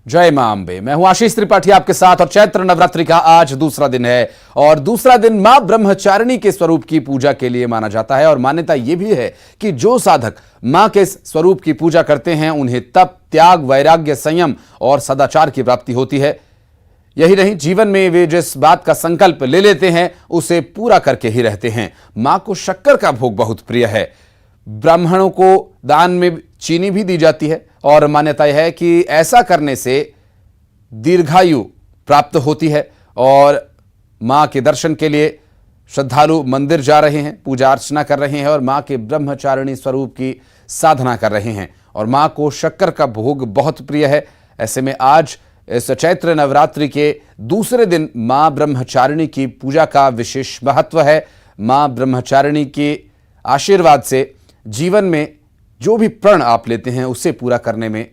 जय मां अंबे। मैं हूं आशीष त्रिपाठी आपके साथ और चैत्र नवरात्रि का आज दूसरा दिन है और दूसरा दिन मां ब्रह्मचारिणी के स्वरूप की पूजा के लिए माना जाता है। और मान्यता यह भी है कि जो साधक मां के स्वरूप की पूजा करते हैं उन्हें तप, त्याग, वैराग्य, संयम और सदाचार की प्राप्ति होती है। यही नहीं, जीवन में वे जिस बात का संकल्प ले लेते हैं उसे पूरा करके ही रहते हैं। मां को शक्कर का भोग बहुत प्रिय है। ब्राह्मणों को दान में चीनी भी दी जाती है और मान्यता यह है कि ऐसा करने से दीर्घायु प्राप्त होती है। और मां के दर्शन के लिए श्रद्धालु मंदिर जा रहे हैं, पूजा अर्चना कर रहे हैं और मां के ब्रह्मचारिणी स्वरूप की साधना कर रहे हैं। और मां को शक्कर का भोग बहुत प्रिय है। ऐसे में आज इस चैत्र नवरात्रि के दूसरे दिन मां ब्रह्मचारिणी की पूजा का विशेष महत्व है। मां ब्रह्मचारिणी के आशीर्वाद से जीवन में जो भी प्रण आप लेते हैं उसे पूरा करने में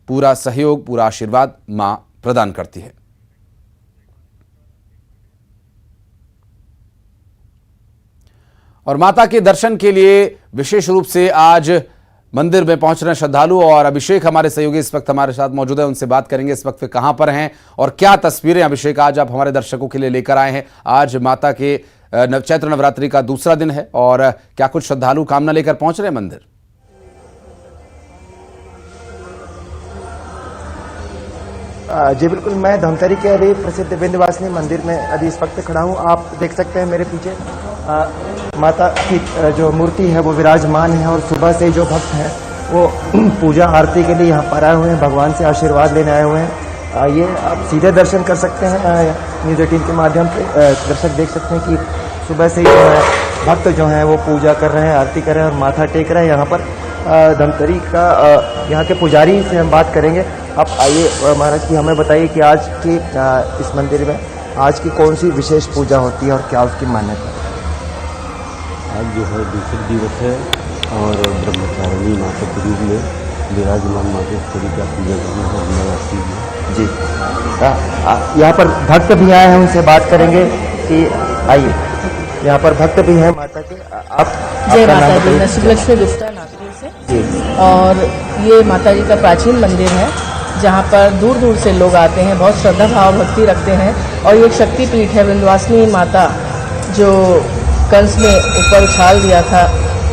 पूरा सहयोग, पूरा आशीर्वाद मां प्रदान करती है। और माता के दर्शन के लिए विशेष रूप से आज मंदिर में पहुंच रहे श्रद्धालु और अभिषेक हमारे सहयोगी इस वक्त हमारे साथ मौजूद है। उनसे बात करेंगे इस वक्त वे कहां पर हैं और क्या तस्वीरें अभिषेक आज आप हमारे दर्शकों के लिए लेकर आए हैं। आज माता के चैत्र नवरात्रि का दूसरा दिन है और क्या कुछ श्रद्धालु कामना लेकर पहुंच रहे हैं मंदिर? जी बिल्कुल, मैं धमतरी के अभी प्रसिद्ध विंध्यवासिनी मंदिर में अभी इस वक्त खड़ा हूँ। आप देख सकते हैं मेरे पीछे माता की जो मूर्ति है वो विराजमान है और सुबह से जो भक्त हैं वो पूजा आरती के लिए यहाँ पर आए हुए हैं, भगवान से आशीर्वाद लेने आए हुए हैं। ये आप सीधे दर्शन कर सकते हैं न्यूज़ 18 के माध्यम से। दर्शक देख सकते हैं कि सुबह से जो है भक्त जो हैं वो पूजा कर रहे हैं, आरती कर रहे हैं और माथा टेक रहे हैं। यहाँ पर धमतरी का यहाँ के पुजारी से हम बात करेंगे। आप आइए महाराज की हमें बताइए कि आज की इस मंदिर में आज की कौन सी विशेष पूजा होती है और क्या उसकी मान्यता है? आज जो है दूसरा दिवस है और ब्रह्मचारिणी माता के रूप में विराजमान माता का पूजा करना है नवरात्रि में। जी, यहाँ पर भक्त भी आए हैं, उनसे बात करेंगे कि आइए यहाँ पर भक्त भी हैं माता के। आप जय माता दी, मैं सुलक्ष्मी गुप्ता नागपुर से। और ये माता जी का प्राचीन मंदिर है जहाँ पर दूर दूर से लोग आते हैं, बहुत श्रद्धा भाव भक्ति रखते हैं। और ये एक शक्तिपीठ है, विंध्यवासिनी माता जो कंस ने ऊपर उछाल दिया था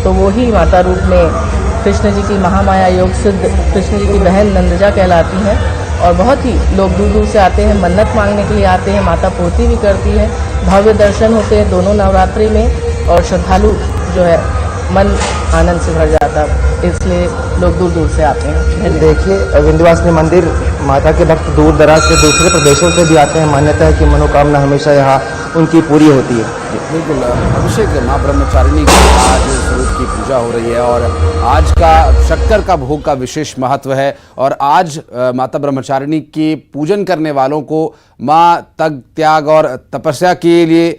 तो वो ही माता रूप में कृष्ण जी की महामाया योग सिद्ध कृष्ण जी की बहन नंदजा कहलाती हैं। और बहुत ही लोग दूर दूर से आते हैं, मन्नत मांगने के लिए आते हैं, माता पूर्ति भी करती है। भव्य दर्शन होते हैं दोनों नवरात्रि में और श्रद्धालु जो है मन आनंद से भर जाता है, इसलिए लोग दूर दूर से आते हैं। देखिए विंध्यवासिनी मंदिर माता के भक्त दूर दराज से दूसरे प्रदेशों से भी आते हैं। मान्यता है कि मनोकामना हमेशा यहाँ उनकी पूरी होती है। बिल्कुल अभिषेक, मां ब्रह्मचारिणी की आज स्वरूप की पूजा हो रही है और आज का शक्कर का भोग का विशेष महत्व है। और आज माता ब्रह्मचारिणी के पूजन करने वालों को मां तप, त्याग और तपस्या के लिए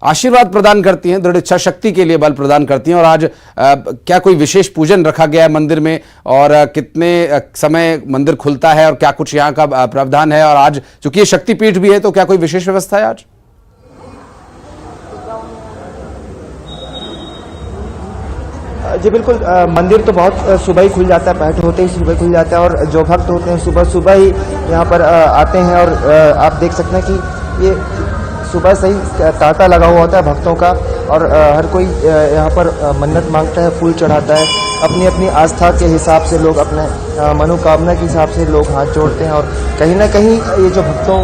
आशीर्वाद प्रदान करती हैं, दृढ़ इच्छा शक्ति के लिए बल प्रदान करती हैं। और आज क्या कोई विशेष पूजन रखा गया है मंदिर में और कितने समय मंदिर खुलता है और क्या कुछ यहाँ का प्रावधान है? और आज चूंकि ये शक्तिपीठ भी है तो क्या कोई विशेष व्यवस्था है आज? जी बिल्कुल, मंदिर तो बहुत सुबह ही खुल जाता है, पहट होते ही सुबह खुल जाता है और जो भक्त होते हैं सुबह सुबह ही यहाँ पर आते हैं। और आप देख सकते हैं कि ये सुबह से ही तांता लगा हुआ होता है भक्तों का और हर कोई यहाँ पर मन्नत मांगता है, फूल चढ़ाता है। अपनी अपनी आस्था के हिसाब से लोग अपने मनोकामना के हिसाब से लोग हाथ जोड़ते हैं। और कहीं ना कहीं ये जो भक्तों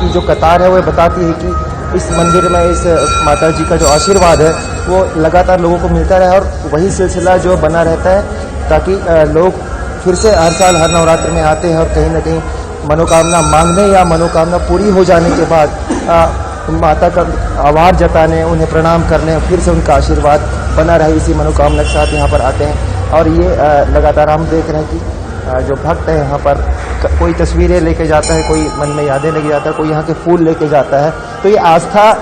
की जो कतार है वो बताती है कि इस मंदिर में इस माता जी का जो आशीर्वाद है वो लगातार लोगों को मिलता रहे और वही सिलसिला जो बना रहता है ताकि लोग फिर से हर साल हर नवरात्र में आते हैं और कहीं ना कहीं मनोकामना मांगने या मनोकामना पूरी हो जाने के बाद माता का आभार जताने, उन्हें प्रणाम करने, फिर से उनका आशीर्वाद बना रहे, इसी मनोकामना के साथ यहाँ पर आते हैं। और ये लगातार हम देख रहे हैं कि जो भक्त है यहाँ पर कोई तस्वीरें लेके जाता है, कोई मन में यादें लेके जाता है, कोई यहाँ के फूल लेके जाता है। तो ये आस्था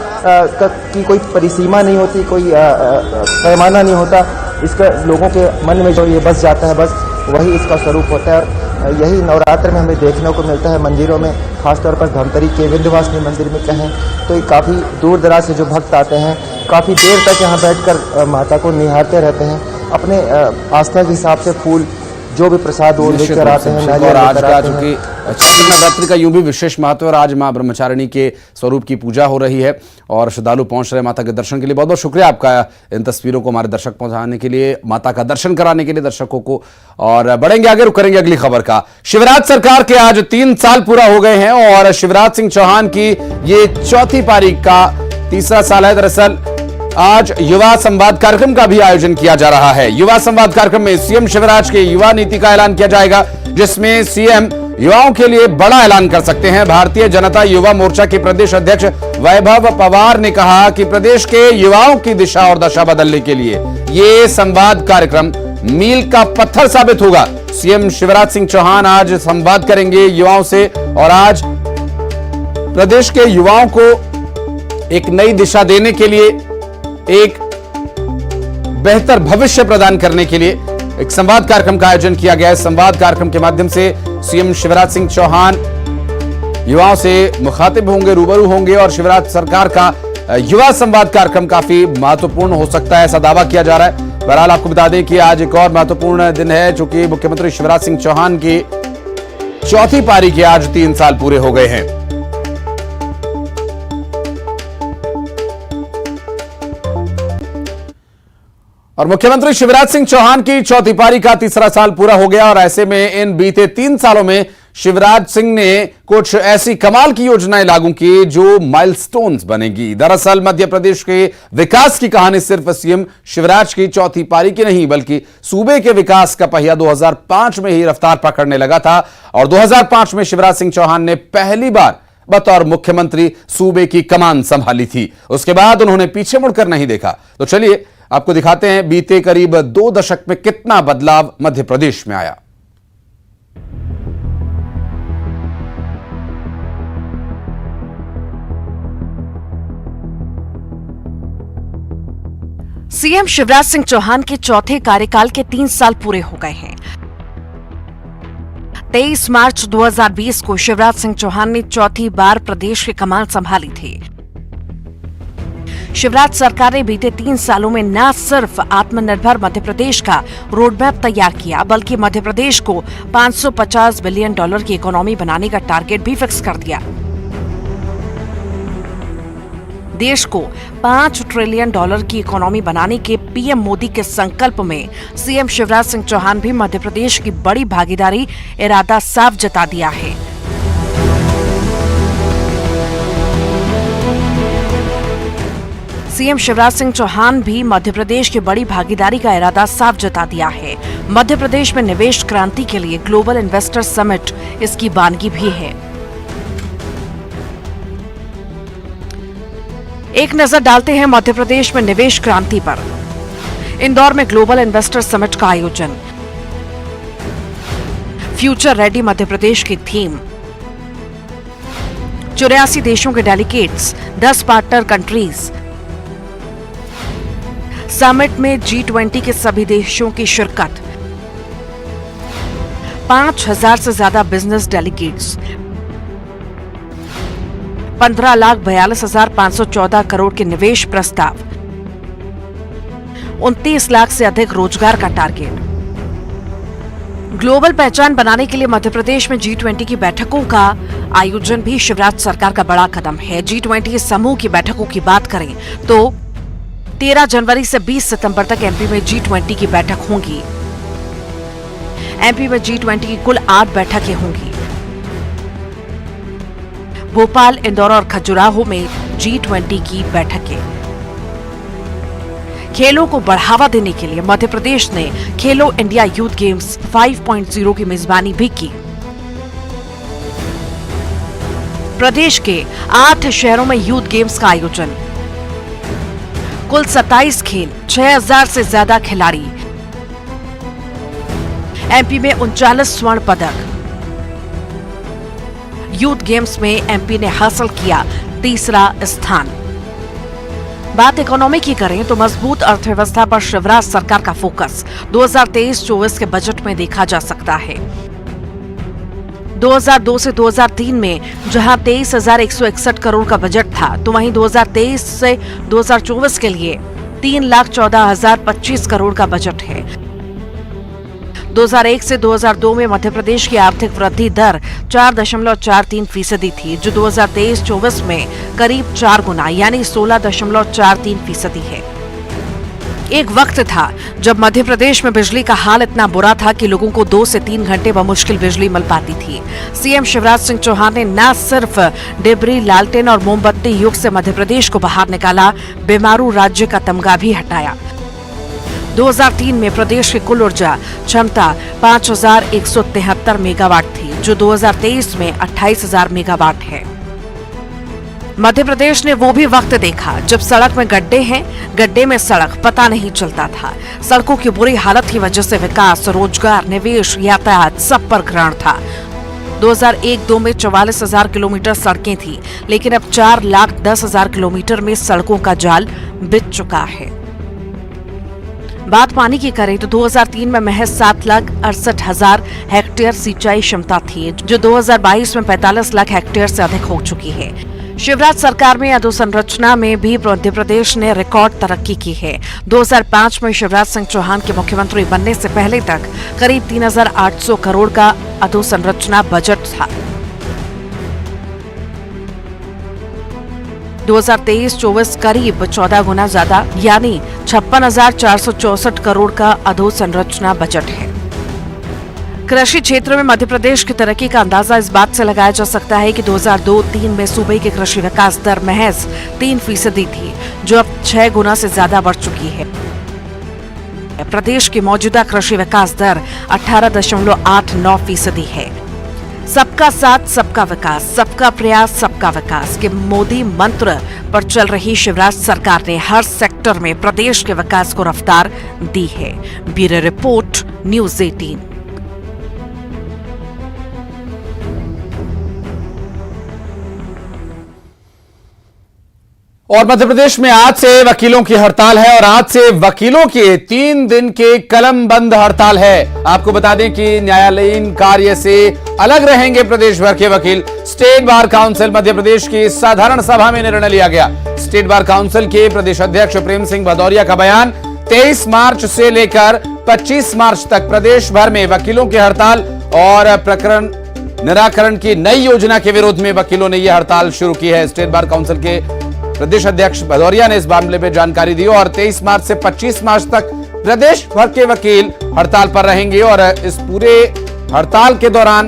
की कोई परिसीमा नहीं होती, कोई पैमाना नहीं होता। इसका लोगों के मन में जो ये बस जाता है बस वही इसका स्वरूप होता है। और यही नवरात्र में हमें देखने को मिलता है मंदिरों में, खासतौर पर धमतरी के विंध्यवासिनी मंदिर में कहें तो ये काफ़ी दूर दराज से जो भक्त आते हैं काफ़ी देर तक यहाँ बैठकर माता को निहारते रहते हैं। अपने आस्था के हिसाब से फूल जो भी प्रसाद वो निश्चित लेकर रूप आते से हैं, निश्चित। नारियल और आज लेकर का आते हैं। चूंकि चैत्र नवरात्रि का यूं भी विशेष महत्व है और आज मां ब्रह्मचारिणी के स्वरूप की पूजा हो रही है और श्रद्धालु पहुंच रहे माता के दर्शन के लिए। बहुत बहुत शुक्रिया आपका इन तस्वीरों को हमारे दर्शक पहुंचाने के लिए, माता का दर्शन कराने के लिए दर्शकों को। और बढ़ेंगे आगे, रुक करेंगे अगली खबर का। शिवराज सरकार के आज 3 साल पूरा हो गए हैं और शिवराज सिंह चौहान की ये चौथी पारी का तीसरा साल है। दरअसल आज युवा संवाद कार्यक्रम का भी आयोजन किया जा रहा है। युवा संवाद कार्यक्रम में सीएम शिवराज के युवा नीति का ऐलान किया जाएगा, जिसमें सीएम युवाओं के लिए बड़ा ऐलान कर सकते हैं। भारतीय जनता युवा मोर्चा के प्रदेश अध्यक्ष वैभव पवार ने कहा कि प्रदेश के युवाओं की दिशा और दशा बदलने के लिए ये संवाद कार्यक्रम मील का पत्थर साबित होगा। सीएम शिवराज सिंह चौहान आज संवाद करेंगे युवाओं से और आज प्रदेश के युवाओं को एक नई दिशा देने के लिए, एक बेहतर भविष्य प्रदान करने के लिए एक संवाद कार्यक्रम का आयोजन किया गया है। संवाद कार्यक्रम के माध्यम से सीएम शिवराज सिंह चौहान युवाओं से मुखातिब होंगे, रूबरू होंगे और शिवराज सरकार का युवा संवाद कार्यक्रम काफी महत्वपूर्ण हो सकता है, ऐसा दावा किया जा रहा है। बहरहाल आपको बता दें कि आज एक और महत्वपूर्ण दिन है, चूंकि मुख्यमंत्री शिवराज सिंह चौहान की चौथी पारी के आज 3 साल पूरे हो गए हैं। और मुख्यमंत्री शिवराज सिंह चौहान की चौथी पारी का तीसरा साल पूरा हो गया और ऐसे में इन बीते 3 सालों में शिवराज सिंह ने कुछ ऐसी कमाल की योजनाएं लागू की जो माइलस्टोन्स बनेगी। दरअसल मध्य प्रदेश के विकास की कहानी सिर्फ सीएम शिवराज की चौथी पारी की नहीं, बल्कि सूबे के विकास का पहिया 2005 में ही रफ्तार पकड़ने लगा था और 2005 में शिवराज सिंह चौहान ने पहली बार बतौर मुख्यमंत्री सूबे की कमान संभाली थी। उसके बाद उन्होंने पीछे मुड़कर नहीं देखा। तो चलिए आपको दिखाते हैं बीते करीब 2 दशक में कितना बदलाव मध्य प्रदेश में आया। सीएम शिवराज सिंह चौहान के चौथे कार्यकाल के 3 साल पूरे हो गए हैं। 23 मार्च 2020 को शिवराज सिंह चौहान ने चौथी बार प्रदेश की कमान संभाली थी। शिवराज सरकार ने बीते 3 सालों में न सिर्फ आत्मनिर्भर मध्य प्रदेश का रोडमैप तैयार किया, बल्कि मध्य प्रदेश को $550 बिलियन की इकोनॉमी बनाने का टारगेट भी फिक्स कर दिया। देश को $5 ट्रिलियन की इकोनॉमी बनाने के पीएम मोदी के संकल्प में सीएम शिवराज सिंह चौहान भी मध्य प्रदेश की बड़ी भागीदारी इरादा साफ जता दिया है। सीएम शिवराज सिंह चौहान भी मध्य प्रदेश की बड़ी भागीदारी का इरादा साफ जता दिया है। मध्य प्रदेश में निवेश क्रांति के लिए ग्लोबल इन्वेस्टर समिट इसकी वानगी भी है। एक नजर डालते हैं मध्य प्रदेश में निवेश क्रांति पर। इंदौर में ग्लोबल इन्वेस्टर समिट का आयोजन, फ्यूचर रेडी मध्य प्रदेश की थीम, 84 देशों के डेलीगेट्स, 10 पार्टनर कंट्रीज। समिट में G20 के सभी देशों की शिरकत, 5000 से ज्यादा बिजनेस डेलीगेट्स, 15,42,514 करोड़ के निवेश प्रस्ताव, 29 लाख से अधिक रोजगार का टारगेट। ग्लोबल पहचान बनाने के लिए मध्य प्रदेश में G20 की बैठकों का आयोजन भी शिवराज सरकार का बड़ा कदम है। G20 समूह की बैठकों की बात करें तो 13 जनवरी से 20 सितंबर तक एमपी में G20 की बैठक होंगी। एमपी में G20 की कुल 8 बैठकें होंगी। भोपाल, इंदौर और खजुराहो में G20 की बैठकें। खेलों को बढ़ावा देने के लिए मध्य प्रदेश ने खेलो इंडिया यूथ गेम्स 5.0 की मेजबानी भी की। प्रदेश के 8 शहरों में यूथ गेम्स का आयोजन, कुल 27 खेल, 6000 से ज्यादा खिलाड़ी। एमपी में 39 स्वर्ण पदक। यूथ गेम्स में एमपी ने हासिल किया तीसरा स्थान। बात इकोनॉमी की करें तो मजबूत अर्थव्यवस्था पर शिवराज सरकार का फोकस 2023-24 के बजट में देखा जा सकता है। 2002 से 2003 में जहां 23,161 करोड़ का बजट था, तो वहीं 2023 से 2024 के लिए 3,14,025 करोड़ का बजट है। 2001 से 2002 में मध्य प्रदेश की आर्थिक वृद्धि दर 4.43% थी, जो 2023-24 में करीब 4 गुना यानी 16.43% है। एक वक्त था जब मध्य प्रदेश में बिजली का हाल इतना बुरा था कि लोगों को 2 से 3 घंटे बमुश्किल बिजली मिल पाती थी। सीएम शिवराज सिंह चौहान ने न सिर्फ डिबरी, लालटेन और मोमबत्ती युग से मध्य प्रदेश को बाहर निकाला, बीमारू राज्य का तमगा भी हटाया। 2003 में प्रदेश की कुल ऊर्जा क्षमता 5,173 मेगावाट थी, जो 2023 में 28,000 मेगावाट है। मध्य प्रदेश ने वो भी वक्त देखा जब सड़क में गड्ढे हैं, गड्ढे में सड़क पता नहीं चलता था। सड़कों की बुरी हालत की वजह से विकास, रोजगार, निवेश, यातायात सब पर ग्रहण था। 2001-2 में 44,000 किलोमीटर सड़कें थी, लेकिन अब 4,10,000 किलोमीटर में सड़कों का जाल बिछ चुका है। बात पानी की करें तो 2003 में महज 7,68,000 हेक्टेयर सिंचाई क्षमता थी, जो 2022 में 45 लाख हेक्टेयर से अधिक हो चुकी है। शिवराज सरकार में अधोसंरचना में भी मध्य प्रदेश ने रिकॉर्ड तरक्की की है। 2005 में शिवराज सिंह चौहान के मुख्यमंत्री बनने से पहले तक करीब 3,800 करोड़ का अधोसंरचना बजट था। 2023-24 करीब 14 गुना ज्यादा यानी 56,464 करोड़ का अधोसंरचना बजट है। कृषि क्षेत्र में मध्य प्रदेश की तरक्की का अंदाजा इस बात से लगाया जा सकता है कि 2002-3 में सूबे की कृषि विकास दर महज 3% थी, जो अब 6 गुना से ज्यादा बढ़ चुकी है। प्रदेश की मौजूदा कृषि विकास दर 18.89% है। सबका साथ, सबका विकास, सबका प्रयास, सबका विकास के मोदी मंत्र पर चल रही शिवराज सरकार ने हर सेक्टर में प्रदेश के विकास को रफ्तार दी है। Bureau report, news 18। और मध्य प्रदेश में आज से वकीलों की हड़ताल है और आज से वकीलों के 3 दिन के कलम बंद हड़ताल है। आपको बता दें कि न्यायालयीन कार्य से अलग रहेंगे प्रदेश भर के वकील। State bar council Madhya Pradesh की साधारण सभा में निर्णय लिया गया। स्टेट बार काउंसिल के प्रदेश अध्यक्ष प्रेम सिंह भदौरिया का बयान, 23 मार्च से लेकर 25 मार्च तक प्रदेश भर में वकीलों की हड़ताल और प्रकरण निराकरण की नई योजना के विरोध में वकीलों ने यह हड़ताल शुरू की है। स्टेट बार काउंसिल के प्रदेश अध्यक्ष भदौरिया ने इस मामले में जानकारी दी और 23 मार्च से 25 मार्च तक प्रदेश भर के वकील हड़ताल पर रहेंगे और इस पूरे हड़ताल के दौरान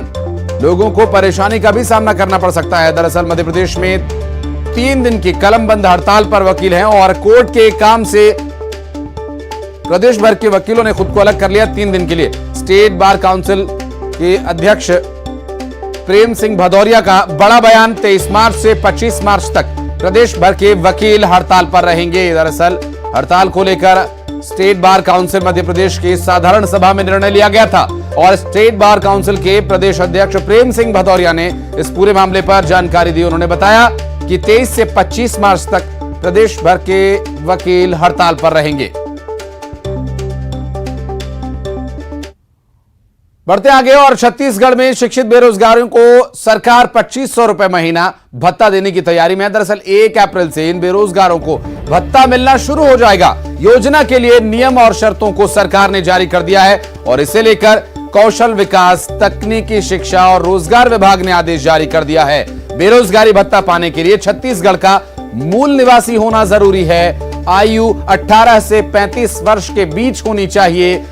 लोगों को परेशानी का भी सामना करना पड़ सकता है। दरअसल मध्य प्रदेश में 3 दिन की कलमबंद हड़ताल पर वकील हैं और कोर्ट के काम से प्रदेश भर के वकीलों ने खुद को अलग कर लिया 3 दिन के लिए। स्टेट बार काउंसिल के अध्यक्ष प्रेम सिंह भदौरिया का बड़ा बयान, 23 मार्च से 25 मार्च तक प्रदेश भर के वकील हड़ताल पर रहेंगे। दरअसल हड़ताल को लेकर state bar council Madhya Pradesh की साधारण सभा में निर्णय लिया गया था और स्टेट बार काउंसिल के प्रदेश अध्यक्ष प्रेम सिंह भदौरिया ने इस पूरे मामले पर जानकारी दी। उन्होंने बताया कि 23 से 25 मार्च तक प्रदेश भर के वकील हड़ताल पर रहेंगे। बढ़ते आगे और छत्तीसगढ़ में शिक्षित बेरोजगारों को सरकार 2,500 रुपए महीना भत्ता देने की तैयारी में है। दरअसल 1 अप्रैल से इन बेरोजगारों को भत्ता मिलना शुरू हो जाएगा। योजना के लिए नियम और शर्तों को सरकार ने जारी कर दिया है और इसे लेकर कौशल विकास, तकनीकी शिक्षा और रोजगार विभाग ने आदेश जारी कर दिया है। बेरोजगारी भत्ता पाने के लिए छत्तीसगढ़ का मूल निवासी होना जरूरी है। आयु 18 से 35 वर्ष के बीच होनी चाहिए।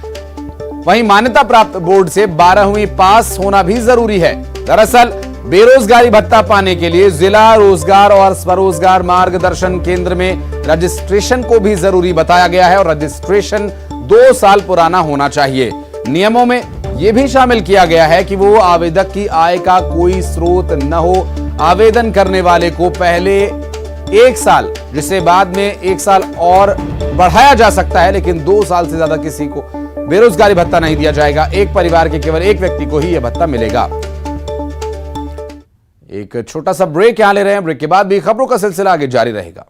वहीं मान्यता प्राप्त बोर्ड से 12वीं पास होना भी जरूरी है। दरअसल बेरोजगारी भत्ता पाने के लिए जिला रोजगार और स्वरोजगार मार्गदर्शन केंद्र में रजिस्ट्रेशन को भी जरूरी बताया गया है और रजिस्ट्रेशन 2 साल पुराना होना चाहिए। नियमों में यह भी शामिल किया गया है कि वो आवेदक की आय का कोई स्रोत न हो। आवेदन करने वाले को पहले 1 साल, जिसे बाद में 1 साल और बढ़ाया जा सकता है, लेकिन 2 साल से ज्यादा किसी को बेरोजगारी भत्ता नहीं दिया जाएगा। एक परिवार के केवल एक व्यक्ति को ही यह भत्ता मिलेगा। एक छोटा सा ब्रेक यहां ले रहे हैं। ब्रेक के बाद भी खबरों का सिलसिला आगे जारी रहेगा।